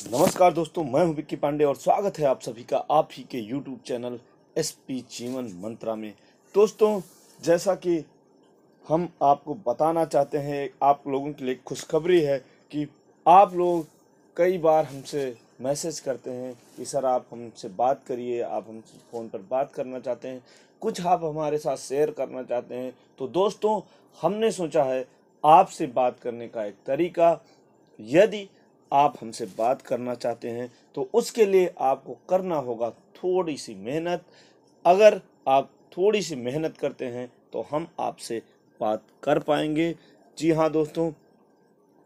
नमस्कार दोस्तों, मैं हूं विक्की पांडे और स्वागत है आप सभी का आप ही के यूट्यूब चैनल एसपी जीवन मंत्रा में। दोस्तों, जैसा कि हम आपको बताना चाहते हैं, आप लोगों के लिए खुशखबरी है कि आप लोग कई बार हमसे मैसेज करते हैं कि सर आप हमसे बात करिए, आप हमसे फ़ोन पर बात करना चाहते हैं, कुछ आप हमारे साथ शेयर करना चाहते हैं। तो दोस्तों, हमने सोचा है आपसे बात करने का एक तरीका। यदि आप हमसे बात करना चाहते हैं तो उसके लिए आपको करना होगा थोड़ी सी मेहनत। अगर आप थोड़ी सी मेहनत करते हैं तो हम आपसे बात कर पाएंगे। जी हाँ दोस्तों,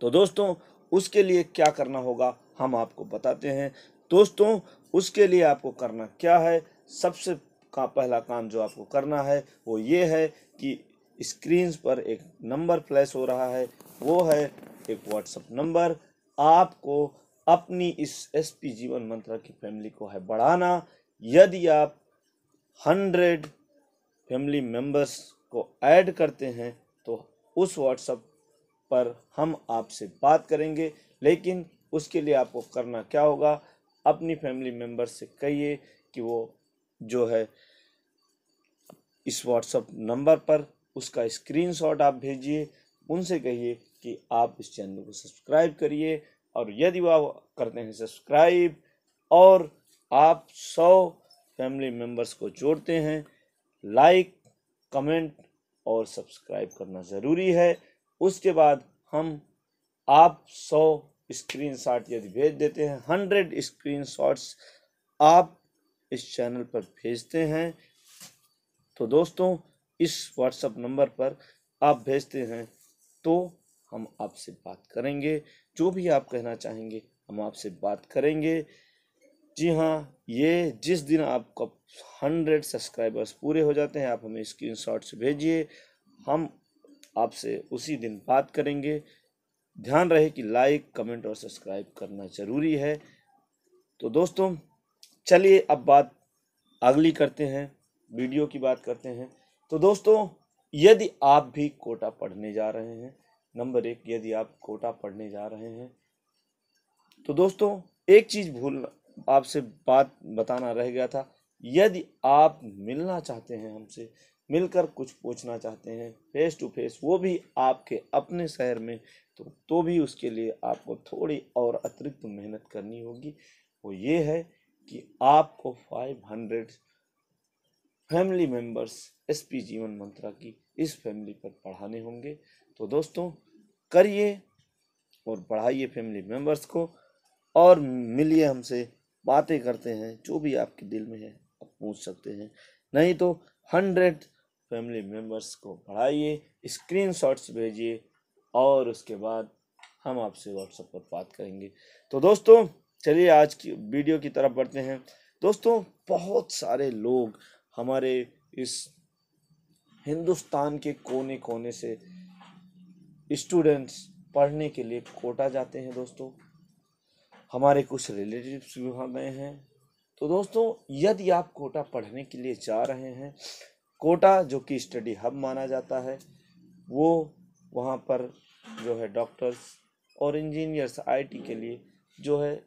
तो दोस्तों उसके लिए क्या करना होगा हम आपको बताते हैं। दोस्तों, उसके लिए आपको करना क्या है, सबसे पहला काम जो आपको करना है वो ये है कि स्क्रीन पर एक नंबर फ्लैश हो रहा है, वो है एक व्हाट्सएप नंबर। आपको अपनी इस एसपी जीवन मंत्रा की फैमिली को है बढ़ाना। यदि आप 100 फैमिली मेंबर्स को ऐड करते हैं तो उस व्हाट्सएप पर हम आपसे बात करेंगे। लेकिन उसके लिए आपको करना क्या होगा, अपनी फैमिली मेंबर से कहिए कि वो जो है इस व्हाट्सएप नंबर पर उसका स्क्रीनशॉट आप भेजिए। उनसे कहिए कि आप इस चैनल को सब्सक्राइब करिए, और यदि वह करते हैं सब्सक्राइब और आप 100 फैमिली मेंबर्स को जोड़ते हैं, लाइक, कमेंट और सब्सक्राइब करना ज़रूरी है। उसके बाद हम आप 100 स्क्रीनशॉट यदि भेज देते हैं, 100 स्क्रीनशॉट्स आप इस चैनल पर भेजते हैं, तो दोस्तों इस व्हाट्सएप नंबर पर आप भेजते हैं तो हम आपसे बात करेंगे। जो भी आप कहना चाहेंगे हम आपसे बात करेंगे। जी हाँ, ये जिस दिन आपका 100 सब्सक्राइबर्स पूरे हो जाते हैं, आप हमें स्क्रीनशॉट्स भेजिए, हम आपसे उसी दिन बात करेंगे। ध्यान रहे कि लाइक, कमेंट और सब्सक्राइब करना ज़रूरी है। तो दोस्तों चलिए अब बात अगली करते हैं, वीडियो की बात करते हैं। तो दोस्तों, यदि आप भी कोटा पढ़ने जा रहे हैं, नंबर 1, यदि आप कोटा पढ़ने जा रहे हैं तो दोस्तों एक चीज़ भूल आपसे बात बताना रह गया था। यदि आप मिलना चाहते हैं हमसे, मिलकर कुछ पूछना चाहते हैं फेस टू फेस, वो भी आपके अपने शहर में, तो भी उसके लिए आपको थोड़ी और अतिरिक्त मेहनत करनी होगी। वो ये है कि आपको 500 फैमिली मेंबर्स एसपी जीवन मंत्रा की इस फैमिली पर पढ़ाने होंगे। तो दोस्तों करिए और बढ़ाइए फैमिली मेंबर्स को, और मिलिए हमसे, बातें करते हैं, जो भी आपके दिल में है आप पूछ सकते हैं। नहीं तो 100 फैमिली मेंबर्स को बढ़ाइए, स्क्रीनशॉट्स भेजिए और उसके बाद हम आपसे व्हाट्सएप पर बात करेंगे। तो दोस्तों चलिए आज की वीडियो की तरफ बढ़ते हैं। दोस्तों, बहुत सारे लोग हमारे इस हिंदुस्तान के कोने कोने से स्टूडेंट्स पढ़ने के लिए कोटा जाते हैं। दोस्तों, हमारे कुछ रिलेटिव्स भी वहाँ गए हैं। तो दोस्तों यदि आप कोटा पढ़ने के लिए जा रहे हैं, कोटा जो कि स्टडी हब माना जाता है, वो वहाँ पर जो है डॉक्टर्स और इंजीनियर्स आईटी के लिए जो है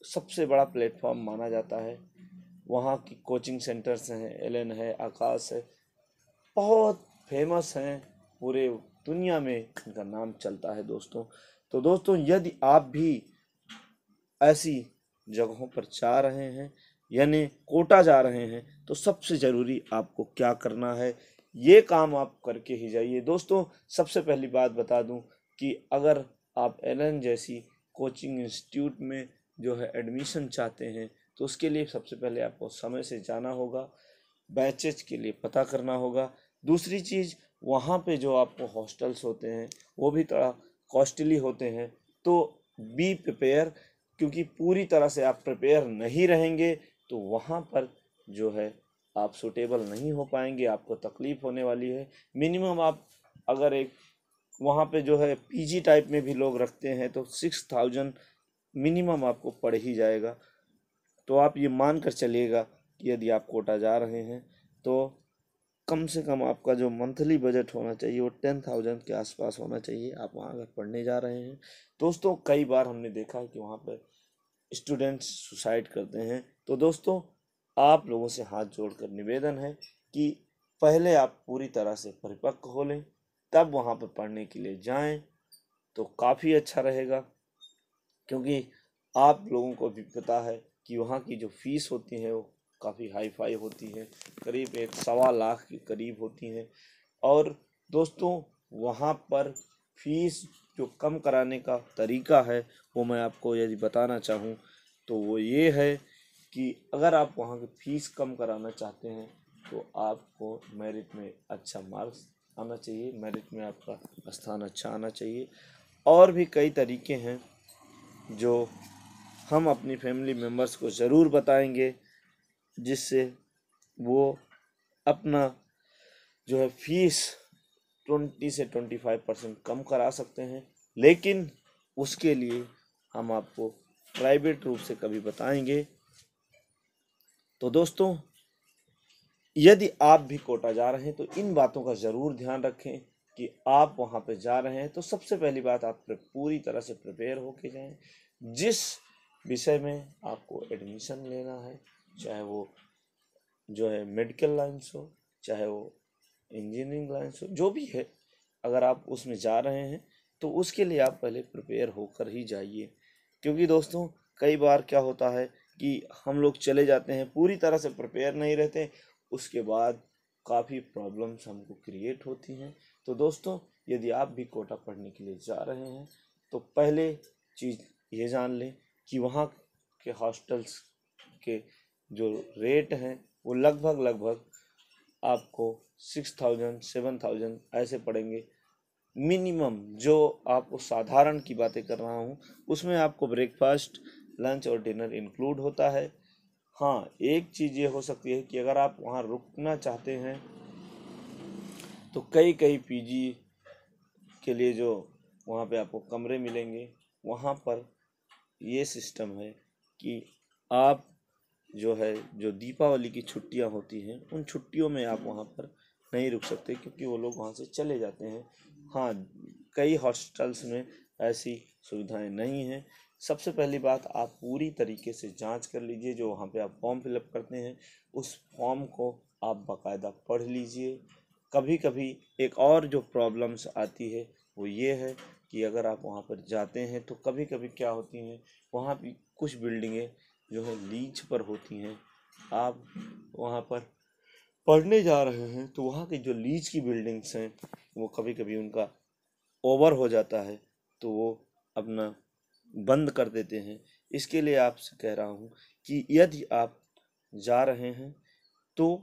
सबसे बड़ा प्लेटफॉर्म माना जाता है। वहाँ की कोचिंग सेंटर्स हैं, एलन है, आकाश है, बहुत फेमस हैं, पूरे दुनिया में इनका नाम चलता है दोस्तों। तो दोस्तों यदि आप भी ऐसी जगहों पर जा रहे हैं, यानी कोटा जा रहे हैं, तो सबसे ज़रूरी आपको क्या करना है, ये काम आप करके ही जाइए। दोस्तों सबसे पहली बात बता दूं कि अगर आप एलन जैसी कोचिंग इंस्टीट्यूट में जो है एडमिशन चाहते हैं, तो उसके लिए सबसे पहले आपको समय से जाना होगा, बैचेज के लिए पता करना होगा। दूसरी चीज़, वहाँ पे जो आपको हॉस्टल्स होते हैं वो भी थोड़ा कॉस्टली होते हैं, तो बी प्रिपेयर, क्योंकि पूरी तरह से आप प्रिपेयर नहीं रहेंगे तो वहाँ पर जो है आप सूटेबल नहीं हो पाएंगे, आपको तकलीफ़ होने वाली है। मिनिमम आप अगर एक वहाँ पे जो है पीजी टाइप में भी लोग रखते हैं तो 6000 मिनिमम आपको पड़ ही जाएगा। तो आप ये मान कर चलिएगा कि यदि आप कोटा जा रहे हैं तो कम से कम आपका जो मंथली बजट होना चाहिए वो 10,000 के आसपास होना चाहिए, आप वहाँ अगर पढ़ने जा रहे हैं। दोस्तों कई बार हमने देखा है कि वहाँ पर स्टूडेंट्स सुसाइड करते हैं। तो दोस्तों, आप लोगों से हाथ जोड़कर निवेदन है कि पहले आप पूरी तरह से परिपक्व हो लें, तब वहाँ पर पढ़ने के लिए जाएं तो काफ़ी अच्छा रहेगा। क्योंकि आप लोगों को भी पता है कि वहाँ की जो फीस होती है वो काफ़ी हाई फाई होती है, करीब 1.25 लाख के करीब होती है। और दोस्तों, वहाँ पर फीस जो कम कराने का तरीका है वो मैं आपको यदि बताना चाहूँ तो वो ये है कि अगर आप वहाँ की फ़ीस कम कराना चाहते हैं तो आपको मेरिट में अच्छा मार्क्स आना चाहिए, मेरिट में आपका स्थान अच्छा आना चाहिए। और भी कई तरीके हैं जो हम अपनी फैमिली मेम्बर्स को ज़रूर बताएंगे, जिससे वो अपना जो है फीस 20 से 25% कम करा सकते हैं। लेकिन उसके लिए हम आपको प्राइवेट रूप से कभी बताएंगे। तो दोस्तों, यदि आप भी कोटा जा रहे हैं तो इन बातों का ज़रूर ध्यान रखें कि आप वहाँ पे जा रहे हैं तो सबसे पहली बात आप पूरी तरह से प्रिपेयर होके जाएं। जिस विषय में आपको एडमिशन लेना है, चाहे वो जो है मेडिकल लाइन्स हो, चाहे वो इंजीनियरिंग लाइन्स हो, जो भी है, अगर आप उसमें जा रहे हैं तो उसके लिए आप पहले प्रिपेयर होकर ही जाइए। क्योंकि दोस्तों, कई बार क्या होता है कि हम लोग चले जाते हैं, पूरी तरह से प्रिपेयर नहीं रहते, उसके बाद काफ़ी प्रॉब्लम्स हमको क्रिएट होती हैं। तो दोस्तों, यदि आप भी कोटा पढ़ने के लिए जा रहे हैं तो पहले चीज़ ये जान लें कि वहाँ के हॉस्टल्स के जो रेट हैं वो लगभग आपको 6,000 7,000 ऐसे पड़ेंगे मिनिमम। जो आपको साधारण की बातें कर रहा हूँ उसमें आपको ब्रेकफास्ट, लंच और डिनर इंक्लूड होता है। हाँ, एक चीज़ ये हो सकती है कि अगर आप वहाँ रुकना चाहते हैं तो कई पीजी के लिए जो वहाँ पे आपको कमरे मिलेंगे, वहाँ पर ये सिस्टम है कि आप जो है जो दीपावली की छुट्टियां होती हैं उन छुट्टियों में आप वहाँ पर नहीं रुक सकते, क्योंकि वो लोग वहाँ से चले जाते हैं। हाँ, कई हॉस्टल्स में ऐसी सुविधाएं नहीं हैं। सबसे पहली बात, आप पूरी तरीके से जांच कर लीजिए। जो वहाँ पे आप फॉर्म फिलअप करते हैं उस फॉर्म को आप बाकायदा पढ़ लीजिए। कभी कभी एक और जो प्रॉब्लम्स आती है वो ये है कि अगर आप वहाँ पर जाते हैं तो कभी कभी क्या होती हैं, वहाँ भी कुछ बिल्डिंगें जो है लीज पर होती हैं। आप वहाँ पर पढ़ने जा रहे हैं तो वहाँ की जो लीज की बिल्डिंग्स हैं वो कभी कभी उनका ओवर हो जाता है तो वो अपना बंद कर देते हैं। इसके लिए आपसे कह रहा हूँ कि यदि आप जा रहे हैं तो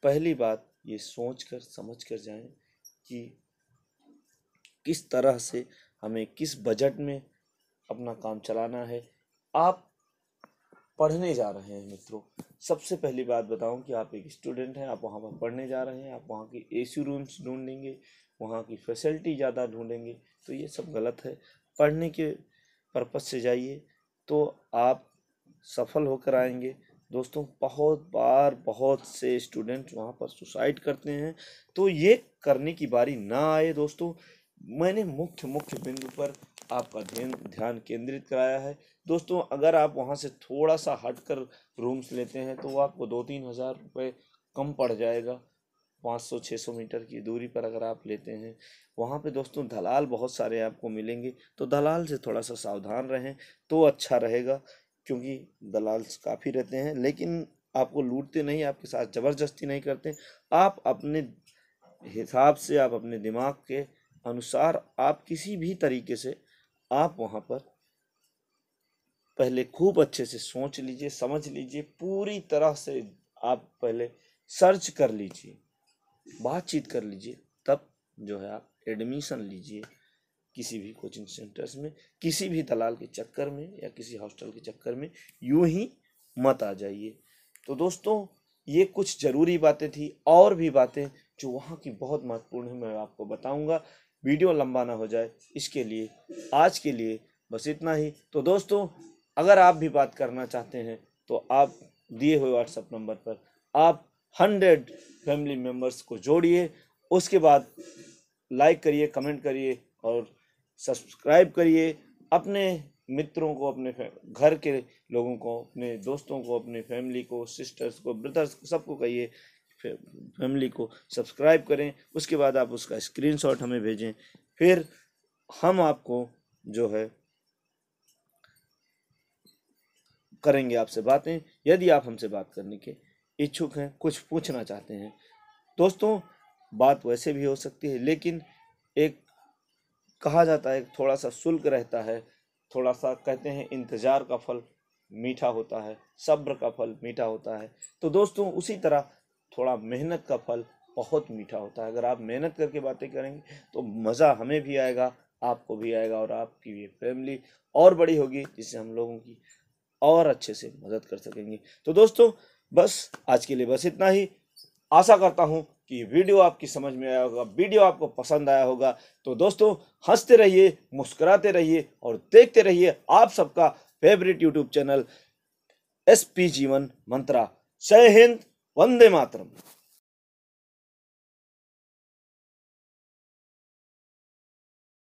पहली बात ये सोच कर समझ कर जाएं कि किस तरह से हमें किस बजट में अपना काम चलाना है। आप पढ़ने जा रहे हैं मित्रों, सबसे पहली बात बताऊं कि आप एक स्टूडेंट हैं, आप वहाँ पर पढ़ने जा रहे हैं, आप वहाँ की एसी रूम्स ढूंढेंगे, वहाँ की फैसिलिटी ज़्यादा ढूंढेंगे, तो ये सब गलत है। पढ़ने के पर्पज़ से जाइए तो आप सफल होकर आएंगे। दोस्तों, बहुत बार बहुत से स्टूडेंट वहाँ पर सुसाइड करते हैं, तो ये करने की बारी ना आए। दोस्तों, मैंने मुख्य बिंदु पर आपका ध्यान केंद्रित कराया है। दोस्तों, अगर आप वहाँ से थोड़ा सा हटकर रूम्स लेते हैं तो वो आपको 2-3 हज़ार रुपये कम पड़ जाएगा। 500-600 मीटर की दूरी पर अगर आप लेते हैं, वहाँ पे दोस्तों दलाल बहुत सारे आपको मिलेंगे, तो दलाल से थोड़ा सा सावधान रहें तो अच्छा रहेगा। क्योंकि दलाल काफ़ी रहते हैं, लेकिन आपको लूटते नहीं, आपके साथ ज़बरदस्ती नहीं करते। आप अपने हिसाब से, आप अपने दिमाग के अनुसार, आप किसी भी तरीके से आप वहाँ पर पहले खूब अच्छे से सोच लीजिए, समझ लीजिए, पूरी तरह से आप पहले सर्च कर लीजिए, बातचीत कर लीजिए, तब जो है आप एडमिशन लीजिए किसी भी कोचिंग सेंटर्स में। किसी भी दलाल के चक्कर में या किसी हॉस्टल के चक्कर में यूं ही मत आ जाइए। तो दोस्तों, ये कुछ ज़रूरी बातें थी, और भी बातें जो वहाँ की बहुत महत्वपूर्ण है मैं आपको बताऊंगा। वीडियो लंबा ना हो जाए इसके लिए आज के लिए बस इतना ही। तो दोस्तों, अगर आप भी बात करना चाहते हैं तो आप दिए हुए व्हाट्सएप नंबर पर आप 100 फैमिली मेम्बर्स को जोड़िए, उसके बाद लाइक करिए, कमेंट करिए और सब्सक्राइब करिए। अपने मित्रों को, अपने घर के लोगों को, अपने दोस्तों को, अपने फैमिली को, सिस्टर्स को, ब्रदर्स को, सबको कहिए फैमिली को सब्सक्राइब करें। उसके बाद आप उसका स्क्रीनशॉट हमें भेजें, फिर हम आपको जो है करेंगे आपसे बातें। यदि आप हमसे बात करने के इच्छुक हैं, कुछ पूछना चाहते हैं दोस्तों, बात वैसे भी हो सकती है, लेकिन एक कहा जाता है थोड़ा सा शुल्क रहता है, थोड़ा सा कहते हैं इंतजार का फल मीठा होता है, सब्र का फल मीठा होता है। तो दोस्तों उसी तरह थोड़ा मेहनत का फल बहुत मीठा होता है। अगर आप मेहनत करके बातें करेंगे तो मज़ा हमें भी आएगा, आपको भी आएगा, और आपकी भी फैमिली और बड़ी होगी, जिससे हम लोगों की और अच्छे से मदद कर सकेंगे। तो दोस्तों बस आज के लिए बस इतना ही। आशा करता हूं कि वीडियो आपकी समझ में आया होगा, वीडियो आपको पसंद आया होगा। तो दोस्तों हंसते रहिए, मुस्कुराते रहिए और देखते रहिए आप सबका फेवरेट यूट्यूब चैनल SP जीवन मंत्रा। जय हिंद, वंदे मातरम।